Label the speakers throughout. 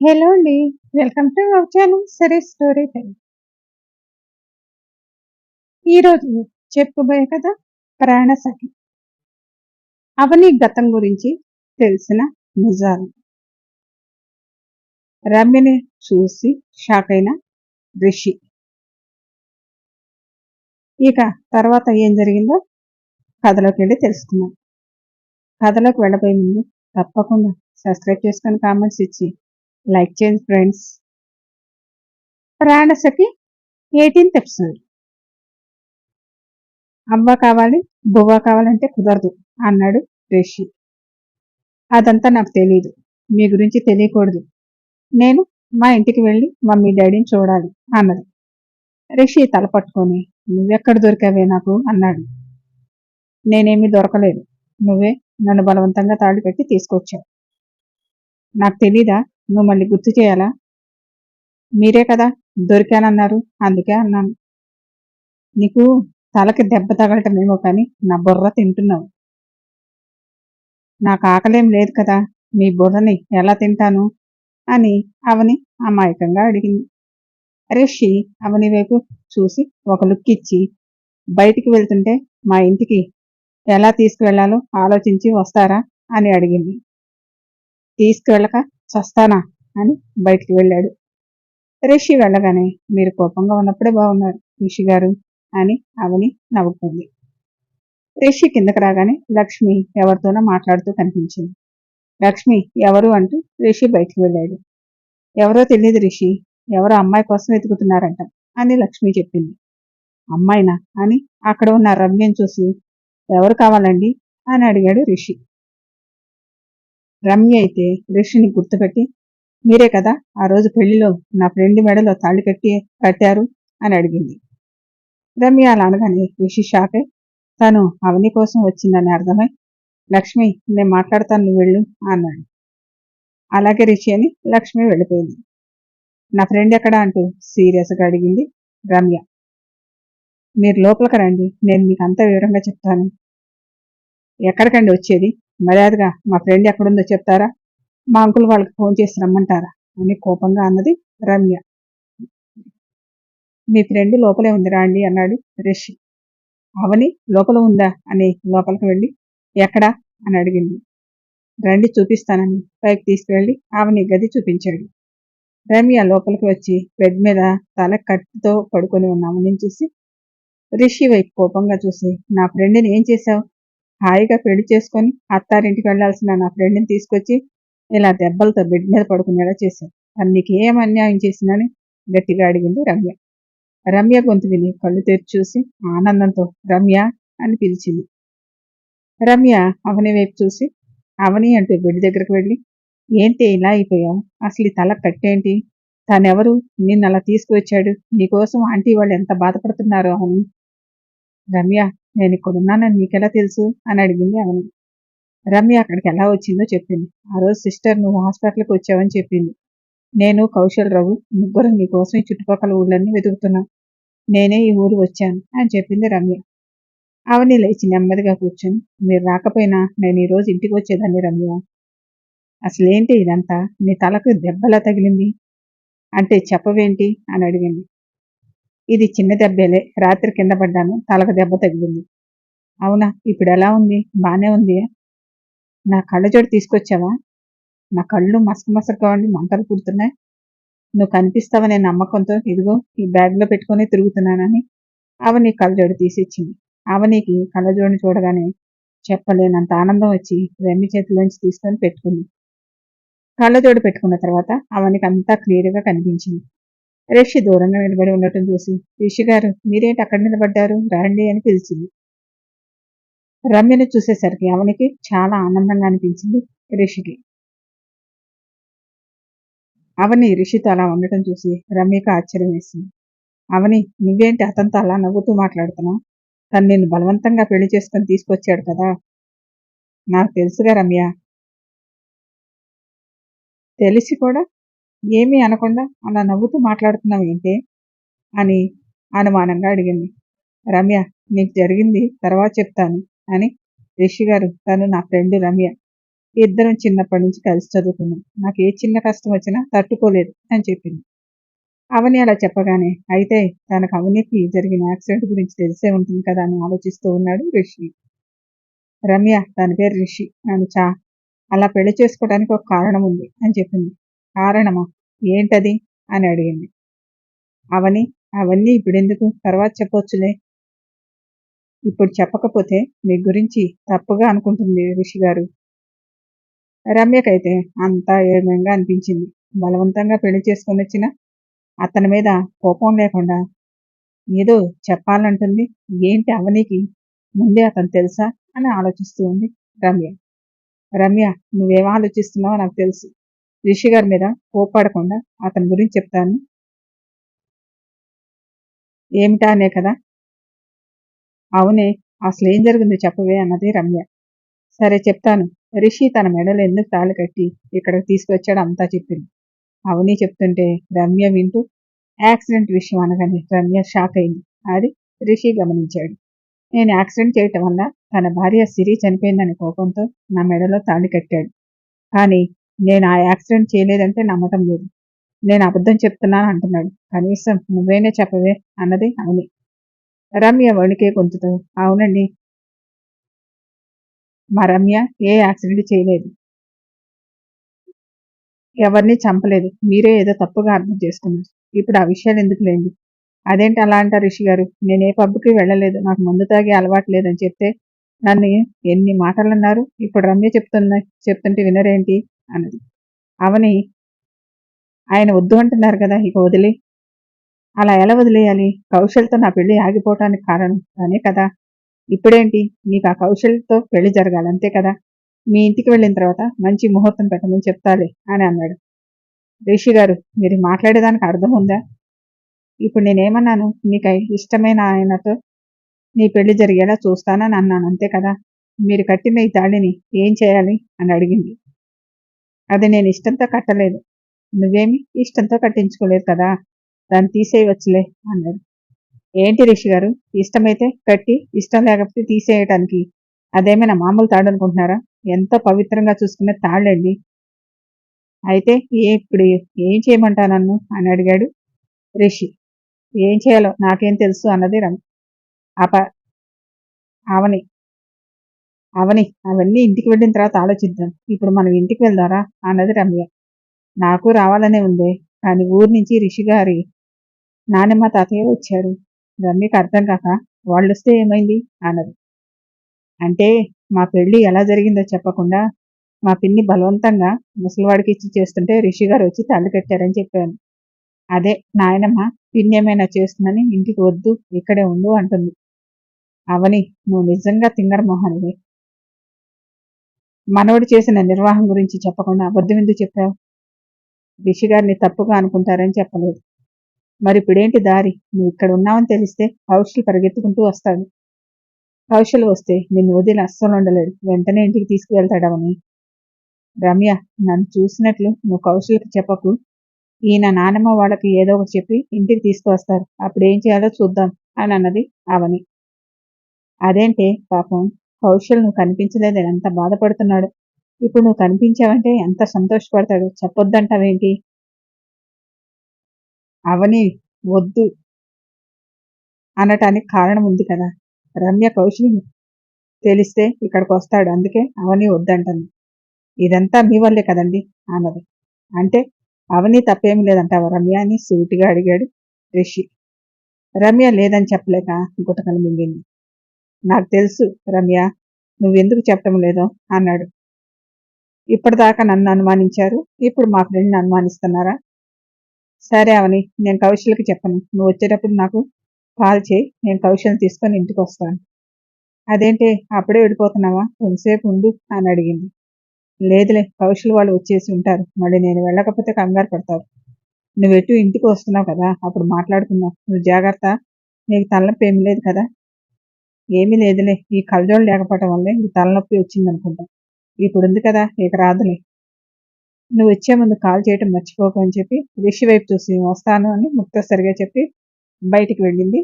Speaker 1: Hello అండి. Welcome to our channel series story time. ఈరోజు చెప్పుబోయే కథ ప్రాణసఖి. అవని గతం గురించి తెలిసిన నిజాలు. రమ్యని చూసి షాక్ అయిన రిషి. ఇక తర్వాత ఏం జరిగిందో కథలోకి వెళ్ళి తెలుసుకున్నాం. కథలోకి వెళ్ళబోయే ముందు తప్పకుండా సబ్స్క్రైబ్ చేసుకొని కామెంట్స్ ఇచ్చి లైక్ చేయండి ఫ్రెండ్స్. ప్రాణసఖి 18th episode. అవ్వ కావాలి బువ్వ కావాలంటే కుదరదు అన్నాడు రిషి. అదంతా నాకు తెలియదు, మీ గురించి తెలియకూడదు. నేను మా ఇంటికి వెళ్ళి మమ్మీ డాడీని చూడాలి అన్నది. రిషి తల పట్టుకొని నువ్వెక్కడ దొరికావే నాకు అన్నాడు. నేనేమీ దొరకలేదు, నువ్వే నన్ను బలవంతంగా తాళి కట్టి తీసుకొచ్చావు. నాకు తెలీదా, నువ్వు మళ్ళీ గుర్తు చేయాలా? మీరే కదా దొరికానన్నారు, అందుకే అన్నాను. నీకు తలకి దెబ్బ తగలటమేమో కానీ నా బుర్ర తింటున్నావు. నాకు ఆకలేం లేదు కదా, మీ బుర్రని ఎలా తింటాను అని అవని అమాయకంగా అడిగింది. రిషి అవని వైపు చూసి ఒక లుక్ ఇచ్చి బయటికి వెళ్తుంటే మా ఇంటికి ఎలా తీసుకువెళ్లాలో ఆలోచించి వస్తారా అని అడిగింది. తీసుకువెళ్ళక చస్తానా అని బయటికి వెళ్ళాడు. రిషి వెళ్ళగానే మీరు కోపంగా ఉన్నప్పుడే బాగున్నారు రిషి గారు అని అవని నవ్వుకుంది. రిషి కిందకు రాగానే లక్ష్మి ఎవరితోనో మాట్లాడుతూ కనిపించింది. లక్ష్మి ఎవరు అంటూ రిషి బయటికి వెళ్ళాడు. ఎవరో తెలియదు రిషి, ఎవరో అమ్మాయి కోసం వెతుకుతున్నారంట అని లక్ష్మి చెప్పింది. అమ్మాయినా అని అక్కడ ఉన్న రమ్యను చూసి ఎవరు కావాలండి అని అడిగాడు రిషి. రమ్య అయితే రిషిని గుర్తుపెట్టి మీరే కదా ఆ రోజు పెళ్లిలో నా ఫ్రెండ్ మెడలో తాళి కట్టారు అని అడిగింది. రమ్య అలా అనగానే రిషి షాక్ అయి తను అవని కోసం వచ్చిందని అర్థమై లక్ష్మి నేను మాట్లాడతాను నువ్వు వెళ్ళు అన్నాడు. అలాగే రిషి అని లక్ష్మి వెళ్ళిపోయింది. నా ఫ్రెండ్ ఎక్కడా అంటూ సీరియస్గా అడిగింది రమ్య. మీరు లోపలికి రండి, నేను మీకు అంత వివరంగా చెప్తాను. ఎక్కడికండి వచ్చేది, మర్యాదగా మా ఫ్రెండ్ ఎక్కడుందో చెప్తారా, మా అంకుల్ వాళ్ళకి ఫోన్ చేసి రమ్మంటారా అని కోపంగా అన్నది రమ్య. మీ ఫ్రెండ్ లోపలే ఉంది రాండి అన్నాడు రిషి. అవని లోపల ఉందా అని లోపలికి వెళ్ళి ఎక్కడా అని అడిగింది. రండి చూపిస్తానని పైకి తీసుకువెళ్ళి అవని గది చూపించాడు. రమ్య లోపలికి వచ్చి బెడ్ మీద తల కట్టుతో పడుకొని ఉన్న అవని చూసి రిషి వైపు కోపంగా చూసి నా ఫ్రెండ్ని ఏం చేశావు, హాయిగా పెళ్లి చేసుకొని అత్తారింటికి వెళ్లాల్సిన నా ఫ్రెండ్ని తీసుకొచ్చి ఇలా దెబ్బలతో బెడ్ మీద పడుకునేలా చేశావు, అని నీకు ఏం అన్యాయం చేసినని గట్టిగా అడిగింది రమ్య. రమ్య గొంతు విని కళ్ళు తెరిచి చూసి ఆనందంతో రమ్య అని పిలిచింది. రమ్య అవని వైపు చూసి అవని అంటూ బెడ్ దగ్గరకు వెళ్ళి ఏంటి ఇలా అయిపోయావు, అసలు ఈ తల కట్టేంటి, తనెవరు, నిన్ను అలా తీసుకువచ్చాడు, నీకోసం ఆంటీ వాళ్ళు ఎంత బాధపడుతున్నారో అని. రమ్య నేను ఇక్కడున్నానని నీకెలా తెలుసు అని అడిగింది అవని. రమ్య అక్కడికి ఎలా వచ్చిందో చెప్పింది. ఆ రోజు సిస్టర్ నువ్వు హాస్పిటల్కి వచ్చావని చెప్పింది. నేను కౌశల్ రావు ముగ్గురు నీకోసం ఈ చుట్టుపక్కల ఊళ్ళన్నీ వెతుకుతున్నాం, నేనే ఈ ఊరు వచ్చాను అని చెప్పింది రమ్య. అవని లేచి నెమ్మదిగా కూర్చొని మీరు రాకపోయినా నేను ఈరోజు ఇంటికి వచ్చేదాన్ని రమ్య. అసలేంటి ఇదంతా, నీ తలకు దెబ్బలా తగిలింది అంటే చెప్పవేంటి అని అడిగింది. ఇది చిన్న దెబ్బేలే, రాత్రి కింద పడ్డాను, తలకు దెబ్బ తగిలింది. అవునా, ఇప్పుడు ఎలా ఉంది, బానే ఉంది. నా కళ్ళజోడు తీసుకొచ్చావా, నా కళ్ళు మసకమసక ఉండి మంటలు పుడుతున్నాయి, నువ్వు కనిపిస్తావనే నమ్మకంతో ఇదిగో ఈ బ్యాగ్లో పెట్టుకుని తిరుగుతున్నానని అవని కళ్ళజోడు తీసిచ్చింది. అవనికి కళ్ళజోడిని చూడగానే చెప్పలేనంత ఆనందం వచ్చి రమ్య చేతిలోంచి తీసుకొని పెట్టుకుంది. కళ్ళజోడు పెట్టుకున్న తర్వాత అవనికి అంతా క్లియర్గా కనిపించింది. రిషి దూరంగా నిలబడి ఉండటం చూసి రిషి గారు మీరేంటి అక్కడ నిలబడ్డారు, రండి అని పిలిచింది. రమ్యను చూసేసరికి అవనికి చాలా ఆనందంగా అనిపించింది. రిషికి అవని రిషితో అలా ఉండటం చూసి రమ్యకు ఆశ్చర్యం వేసింది. అవని నువ్వేంటి అతనితో అలా నవ్వుతూ మాట్లాడుతున్నావు, తను నిన్ను బలవంతంగా పెళ్లి చేసుకొని తీసుకొచ్చాడు కదా. నాకు తెలుసుగా రమ్య. తెలిసి కూడా ఏమీ అనకుండా అలా నవ్వుతూ మాట్లాడుతున్నావు ఏంటే అని అనుమానంగా అడిగింది. రమ్య నీకు జరిగింది తర్వాత చెప్తాను అని రిషి గారు, తను నా ఫ్రెండ్ రమ్య, ఇద్దరం చిన్నప్పటి నుంచి కలిసి చదువుకున్నాం. నాకు ఏ చిన్న కష్టం వచ్చినా తట్టుకోలేదు అని చెప్పింది. అవని అలా చెప్పగానే, అయితే తనకు అవనికి జరిగిన యాక్సిడెంట్ గురించి తెలిసే ఉంటుంది కదా అని ఆలోచిస్తూ ఉన్నాడు రిషి. రమ్య, తన పేరు రిషి, నన్ను అలా పెళ్లి చేసుకోవడానికి ఒక కారణం ఉంది అని చెప్పింది. కారణమా? ఏంటది అని అడిగింది. అవని, అవన్నీ ఇప్పుడెందుకు, తర్వాత చెప్పొచ్చులే. ఇప్పుడు చెప్పకపోతే మీ గురించి తప్పుగా అనుకుంటుంది రిషి గారు. రమ్యకైతే అంతా ఏమేంగా అనిపించింది. బలవంతంగా పెళ్లి చేసుకొని వచ్చిన అతని మీద కోపం లేకుండా ఏదో చెప్పాలంటుంది. ఏంటి అవనికి ముందే అతను తెలుసా అని ఆలోచిస్తూ ఉంది రమ్య. రమ్య, నువ్వేం ఆలోచిస్తున్నావో నాకు తెలుసు. రిషి గారి మీద కోప్పడకుండా అతని గురించి చెప్తాను. ఏమిటా అనే కదా. అవునే, అసలు ఏం జరిగిందో చెప్పవే అన్నది రమ్య. సరే చెప్తాను. రిషి తన మెడలో ఎందుకు తాళి కట్టి ఇక్కడికి తీసుకొచ్చాడు అంతా చెప్పింది. అవని చెప్తుంటే రమ్య వింటూ యాక్సిడెంట్ విషయం అనగానే రమ్య షాక్ అయింది. అది రిషి గమనించాడు. నేను యాక్సిడెంట్ చేయటం వల్ల తన భార్య సిరి చనిపోయిందనే కోపంతో నా మెడలో తాళి కట్టాడు. కానీ నేను ఆ యాక్సిడెంట్ చేయలేదంటే నమ్మటం లేదు. నేను అబద్ధం చెప్తున్నాను అంటున్నాడు. కనీసం నువ్వేనే చెప్పవే అన్నది అవని. రమ్య వణికే గొంతుతో, అవునండి, మా రమ్య ఏ యాక్సిడెంట్ చేయలేదు, ఎవరిని చంపలేదు. మీరే ఏదో తప్పుగా అర్థం చేసుకున్నారు. ఇప్పుడు ఆ విషయాలు ఎందుకు లేండి. అదేంటి అలా అంటారు రిషి గారు? నేనే పబ్కి వెళ్ళలేదు, నాకు మందు తాగే అలవాటు లేదని చెప్తే నన్ను ఎన్ని మాటలు అన్నారు. ఇప్పుడు రమ్య చెప్తుంటే వినరేంటి అన్నది. అవని, ఆయన వద్దు అంటున్నారు కదా, ఇక వదిలే. అలా ఎలా వదిలేయాలి? కౌశల్తో నా పెళ్లి ఆగిపోవటానికి కారణం అనే కదా. ఇప్పుడేంటి, నీకు ఆ కౌశల్తో పెళ్లి జరగాలి అంతే కదా. మీ ఇంటికి వెళ్ళిన తర్వాత మంచి ముహూర్తం పెట్టమని చెప్తాలే అని అన్నాడు. రిషి గారు, మీరు మాట్లాడేదానికి అర్థం ఉందా? ఇప్పుడు నేనేమన్నాను? నీకు ఇష్టమైన ఆయనతో నీ పెళ్లి జరిగేలా చూస్తానని అన్నాను అంతే కదా. మీరు కట్టిన ఈ తాళిని ఏం చేయాలి అని అడిగింది. అది నేను ఇష్టంతో కట్టలేదు. నువ్వేమి ఇష్టంతో కట్టించుకోలేదు కదా, దాన్ని తీసేయవచ్చులే అన్నాడు. ఏంటి రిషి గారు, ఇష్టమైతే కట్టి, ఇష్టం లేకపోతే తీసేయటానికి అదేమైనా మామూలు తాడు అనుకుంటున్నారా? ఎంతో పవిత్రంగా చూసుకునే తాళ్ళండి. అయితే ఇప్పుడు ఏం చేయమంటా నన్ను అని అడిగాడు రిషి. ఏం చేయాలో నాకేం తెలుసు అన్నది అవని. అవని, అవన్నీ ఇంటికి వెళ్ళిన తర్వాత ఆలోచిద్దాం. ఇప్పుడు మనం ఇంటికి వెళ్దారా అన్నది రమ్య. నాకు రావాలనే ఉంది, కానీ ఊరి నుంచి రిషి గారి నానమ్మ తాతయ్య వచ్చారు. రమ్యకి అర్థం కాక, వాళ్ళొస్తే ఏమైంది అన్నది. అంటే మా పెళ్లి ఎలా జరిగిందో చెప్పకుండా మా పిన్ని బలవంతంగా ముసలివాడికి ఇచ్చి చేస్తుంటే రిషి గారు వచ్చి తాళి కట్టారని చెప్పాను. అదే నాయనమ్మ పిన్ని ఏమైనా చేస్తుందని ఇంటికి వద్దు, ఇక్కడే ఉండు అంటుంది. అవని, నువ్వు నిజంగా తింగర మొహానివి. మనవడు చేసిన నిర్వాహం గురించి చెప్పకుండా అబద్ధం ఎందుకు చెప్పావు? రిషి గారిని తప్పుగా అనుకుంటారని చెప్పలేదు. మరి ఇప్పుడేంటి దారి? నువ్వు ఇక్కడ ఉన్నావని తెలిస్తే కౌశల్ పరిగెత్తుకుంటూ వస్తాడు. కౌశల్ వస్తే నిన్ను వదిలి అస్సలు ఉండలేడు. వెంటనే ఇంటికి తీసుకువెళ్తాడవని. రమ్య, నన్ను చూసినట్లు నువ్వు కౌశల్కి చెప్పకు. ఈయన నానమ్మ వాళ్ళకి ఏదో ఒకటి చెప్పి ఇంటికి తీసుకువస్తారు. అప్పుడేం చేయాలో చూద్దాం అని అన్నది అవని. అదేంటే పాపం, కౌశల్ నువ్వు కనిపించలేదని ఎంత బాధపడుతున్నాడు. ఇప్పుడు నువ్వు కనిపించావంటే ఎంత సంతోషపడతాడు. చెప్పొద్దంటావేంటి? అవని వద్దు అనటానికి కారణం ఉంది కదా. రమ్య కౌశల్ తెలిస్తే ఇక్కడికి వస్తాడు, అందుకే అవని వద్దంటుంది. ఇదంతా మీ వల్లే కదండి అన్నది. అంటే అవని తప్పేమీ లేదంటావా రమ్య అని సూటిగా అడిగాడు రిషి. రమ్య లేదని చెప్పలేక గుటకలు మింగింది. నాకు తెలుసు రమ్య, నువ్వెందుకు చెప్పటం లేదో అన్నాడు. ఇప్పటిదాకా నన్ను అనుమానించారు, ఇప్పుడు మా ఫ్రెండ్ని అనుమానిస్తున్నారా? సరే అవని, నేను కౌశల్కి చెప్పను. నువ్వు వచ్చేటప్పుడు నాకు కాల్ చేయి, నేను కౌశల్ని తీసుకొని ఇంటికి వస్తాను. అదేంటి అప్పుడే వెళ్ళిపోతున్నావా, కొంతసేపు ఉండు అని అడిగింది. లేదులే, కౌశల్ వాళ్ళు వచ్చేసి ఉంటారు, మళ్ళీ నేను వెళ్ళకపోతే కంగారు పడతారు. నువ్వెటు ఇంటికి వస్తున్నావు కదా, అప్పుడు మాట్లాడుకున్నావు. నువ్వు జాగ్రత్త, నీకు తలనొప్పి ఏమీ లేదు కదా? ఏమీ లేదులే, ఈ కళ్ళజోడు లేకపోవటం వల్లే ఈ తలనొప్పి వచ్చిందనుకుంటా. ఇప్పుడు ఉంది కదా, ఇక రాదులే. నువ్వు వచ్చే ముందు కాల్ చేయటం మర్చిపోకు అని చెప్పి రిషి వైపు చూసి వస్తాను అని ముక్తసరిగా చెప్పి బయటికి వెళ్ళింది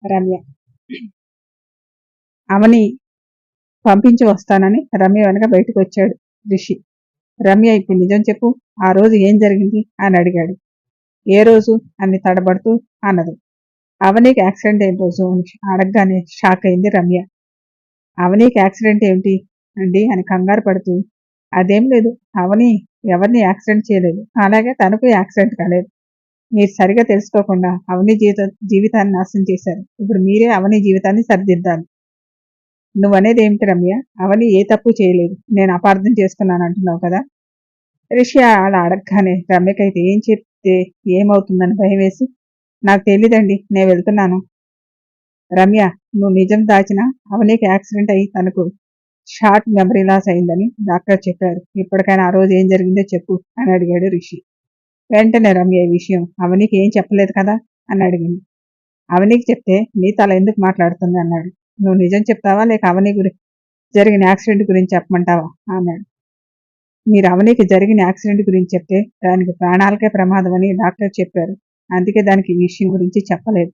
Speaker 1: రమ్య. అవని పంపించి వస్తానని రమ్య వెనక బయటకు వచ్చాడు రిషి. రమ్య ఇప్పుడు నిజం చెప్పు, ఆ రోజు ఏం జరిగింది అని అడిగాడు. ఏ రోజు అని తడబడుతూ అన్నది. అవనీకి యాక్సిడెంట్ అయిన రోజు అని అడగగానే షాక్ అయింది రమ్య. అవనీకి యాక్సిడెంట్ ఏమిటి అండి అని కంగారు పడుతూ, అదేం లేదు, అవని ఎవరిని యాక్సిడెంట్ చేయలేదు, అలాగే తనకు యాక్సిడెంట్ కాలేదు. మీరు సరిగా తెలుసుకోకుండా అవని జీవితాన్ని నాశనం చేశారు. ఇప్పుడు మీరే అవని జీవితాన్ని సరిదిద్దాలి. నువ్వనేది ఏమిటి రమ్య? అవని ఏ తప్పు చేయలేదు, నేను అపార్థం చేసుకున్నాను అంటున్నావు కదా. రిషి అలా అడగగానే రమ్యకైతే ఏం చెప్తే ఏమవుతుందని భయం వేసి, నాకు తెలీదండి, నేను వెళ్తున్నాను. రమ్య, నువ్వు నిజం దాచినా అవనీకి యాక్సిడెంట్ అయ్యి తనకు షార్ట్ మెమరీ లాస్ అయిందని డాక్టర్ చెప్పారు. ఇప్పటికైనా ఆ రోజు ఏం జరిగిందో చెప్పు అని అడిగాడు రిషి. వెంటనే రమ్య ఈ విషయం అవనీకి ఏం చెప్పలేదు కదా అని అడిగింది. అవనీకి చెప్తే నీ తల ఎందుకు మాట్లాడుతుంది అన్నాడు. నువ్వు నిజం చెప్తావా లేక అవని జరిగిన యాక్సిడెంట్ గురించి చెప్పమంటావా అన్నాడు. మీరు అవనీకి జరిగిన యాక్సిడెంట్ గురించి చెప్తే దానికి ప్రాణాలకే ప్రమాదం అని డాక్టర్ చెప్పారు. అందుకే దానికి ఈ విషయం గురించి చెప్పలేదు.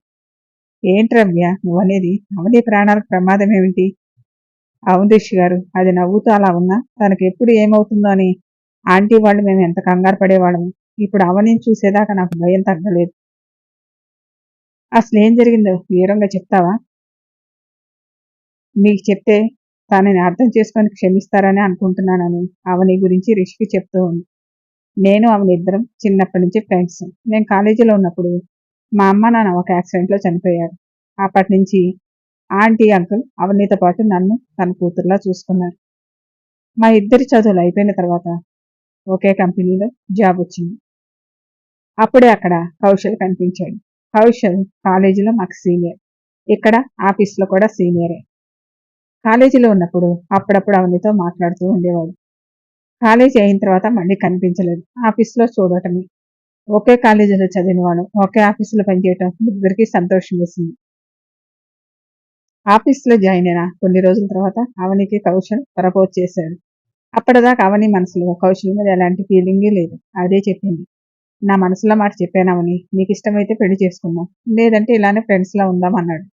Speaker 1: ఏంటి రమ్య నువ్వనేది? అవని ప్రాణాలకు ప్రమాదం ఏమిటి? అవును రిషి గారు, అది నవ్వుతూ అలా ఉన్నా తనకు ఎప్పుడు ఏమవుతుందో అని ఆంటీ వాళ్ళు మేము ఎంత కంగారు పడేవాళ్ళము. ఇప్పుడు అవని చూసేదాకా నాకు భయం తగ్గలేదు. అసలు ఏం జరిగిందో వివరంగా చెప్తావా? మీకు చెప్తే తనని అర్థం చేసుకొని క్షమిస్తారని అనుకుంటున్నానని అవని గురించి రిషికి చెప్తూ ఉంది. నేను అవని ఇద్దరం చిన్నప్పటి నుంచి ఫ్రెండ్స్. నేను కాలేజీలో ఉన్నప్పుడు మా అమ్మ నాన్న ఒక యాక్సిడెంట్లో చనిపోయారు. అప్పటి నుంచి ఆంటీ అంకుల్ అవనితో పాటు నన్ను తన కూతురులా చూసుకున్నారు. మా ఇద్దరి చదువులు అయిపోయిన తర్వాత ఒకే కంపెనీలో జాబ్ వచ్చింది. అప్పుడే అక్కడ కౌశల్ కనిపించాడు. కౌశల్ కాలేజీలో మాకు సీనియర్, ఇక్కడ ఆఫీస్లో కూడా సీనియరే. కాలేజీలో ఉన్నప్పుడు అప్పుడప్పుడు అవనితో మాట్లాడుతూ ఉండేవాడు. కాలేజీ అయిన తర్వాత మళ్ళీ కనిపించలేదు. ఆఫీస్లో చూడటమే. ఒకే కాలేజీలో చదివినవాడు ఒకే ఆఫీసులో పనిచేయటం ముగ్గురికి సంతోషం వేసింది. ఆఫీస్లో జాయిన్ అయిన కొన్ని రోజుల తర్వాత అవనికి కౌశల్ ప్రపోజ్ చేశాడు. అప్పటిదాకా అవని మనసులో కౌశల్ మీద ఎలాంటి ఫీలింగే లేదు. అదే చెప్పింది, నా మనసులో మాట చెప్పానవని, నీకు ఇష్టమైతే పెళ్లి చేసుకుందాం, లేదంటే ఇలానే ఫ్రెండ్స్లా ఉందాం అన్నాడు.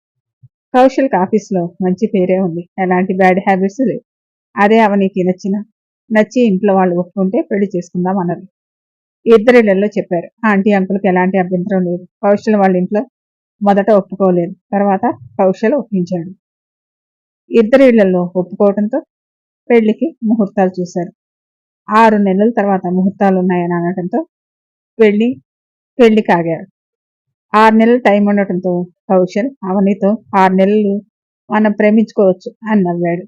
Speaker 1: కౌశల్కి ఆఫీస్లో మంచి పేరే ఉంది, ఎలాంటి బ్యాడ్ హ్యాబిట్స్ లేవు. అదే అవనికి నచ్చి ఇంట్లో వాళ్ళు ఒప్పుకుంటే పెళ్లి చేసుకుందాం అన్నారు. ఇద్దరిళ్లలో చెప్పారు. ఆంటీ అంకుల్కి ఎలాంటి అభ్యంతరం లేదు. కౌశల్ వాళ్ళ ఇంట్లో మొదట ఒప్పుకోలేదు, తర్వాత కౌశల్ ఒప్పించాడు. ఇద్దరి ఇళ్లలో ఒప్పుకోవడంతో పెళ్లికి ముహూర్తాలు చూశారు. 6 నెలల తర్వాత ముహూర్తాలు ఉన్నాయని అనడంతో పెళ్లికి ఆగారు. 6 నెలలు టైం ఉండటంతో కౌశల్ అవనితో 6 నెలలు మనం ప్రేమించుకోవచ్చు అని నవ్వాడు.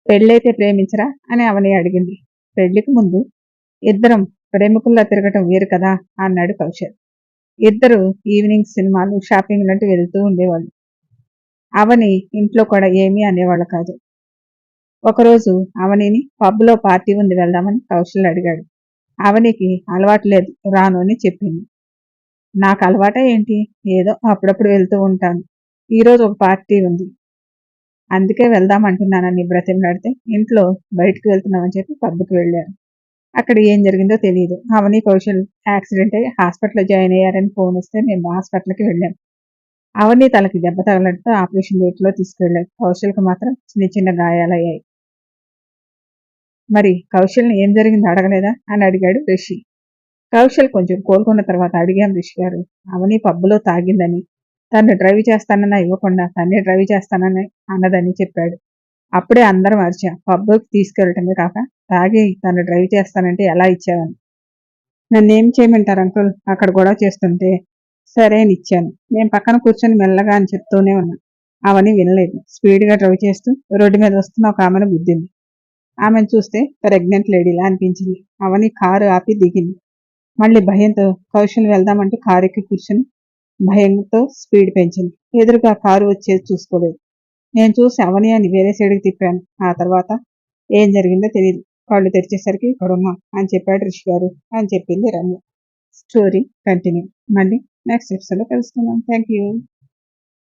Speaker 1: పెళ్ళైతే ప్రేమించరా అని అవని అడిగింది. పెళ్లికి ముందు ఇద్దరం ప్రేమికుల్లా తిరగటం వేరు కదా అన్నాడు కౌశల్. ఇద్దరు ఈవినింగ్ సినిమాలు, షాపింగ్ లాంటి వెళ్తూ ఉండేవాళ్ళు. అవని ఇంట్లో కూడా ఏమీ అనేవాళ్ళు కాదు. ఒకరోజు అవనిని పబ్లో పార్టీ ఉంది వెళ్దామని కౌశల్ అడిగాడు. అవనికి అలవాటు లేదు, రాను అని చెప్పింది. నాకు అలవాటే ఏంటి, ఏదో అప్పుడప్పుడు వెళ్తూ ఉంటాను. ఈరోజు ఒక పార్టీ ఉంది, అందుకే వెళ్దామంటున్నానని బ్రతిమలాడితే ఇంట్లో బయటకు వెళ్తున్నామని చెప్పి పబ్కి వెళ్ళారు. అక్కడ ఏం జరిగిందో తెలియదు. అవని కౌశల్ యాక్సిడెంట్ అయ్యి హాస్పిటల్లో జాయిన్ అయ్యారని ఫోన్ వస్తే మేము హాస్పిటల్కి వెళ్ళాం. అవని తలకి దెబ్బ తగలడంతో ఆపరేషన్ థియేటర్లో తీసుకెళ్లారు. కౌశల్కి మాత్రం చిన్న చిన్న గాయాలయ్యాయి. మరి కౌశల్ని ఏం జరిగిందో అడగలేదా అని అడిగాడు రిషి. కౌశల్ కొంచెం కోలుకున్న తర్వాత అడిగాం రిషి గారు, అవని పబ్బులో తాగిందని, తను డ్రైవ్ చేస్తానన్నా ఇవ్వకుండా తనే డ్రైవ్ చేస్తానని అన్నదని చెప్పాడు. అప్పుడే అందరం అరిచాం. పబ్బుకి తీసుకెళ్ళటమే కాక తాగి తను డ్రైవ్ చేస్తానంటే ఎలా ఇచ్చావని. నన్నేం చేయమంటారు అంకుల్, అక్కడ గొడవ చేస్తుంటే సరే అని ఇచ్చాను. నేను పక్కన కూర్చొని మెల్లగా అని చెప్తూనే ఉన్నా. అవని వినలేదు. స్పీడ్గా డ్రైవ్ చేస్తూ రోడ్డు మీద వస్తున్న ఒక ఆమెను గుద్దింది. ఆమెను చూస్తే ప్రెగ్నెంట్ లేడీలా అనిపించింది. అవని కారు ఆపి దిగింది. మళ్ళీ భయంతో కౌశల్ వెళ్దామంటే కారు ఎక్కి కూర్చొని భయంతో స్పీడ్ పెంచింది. ఎదురుగా కారు వచ్చేది చూసుకోలేదు. నేను చూసి అవని అని వేరే సైడ్కి తిప్పాను. ఆ తర్వాత ఏం జరిగిందో తెలియదు. కళ్ళు తెరిచేసరికి ఇక్కడున్నా అని చెప్పాడు రిషి గారు అని చెప్పింది రమ్య. Story continue. మళ్ళీ నెక్స్ట్ ఎపిసోడ్లో కలుసుకుందాం. Thank you.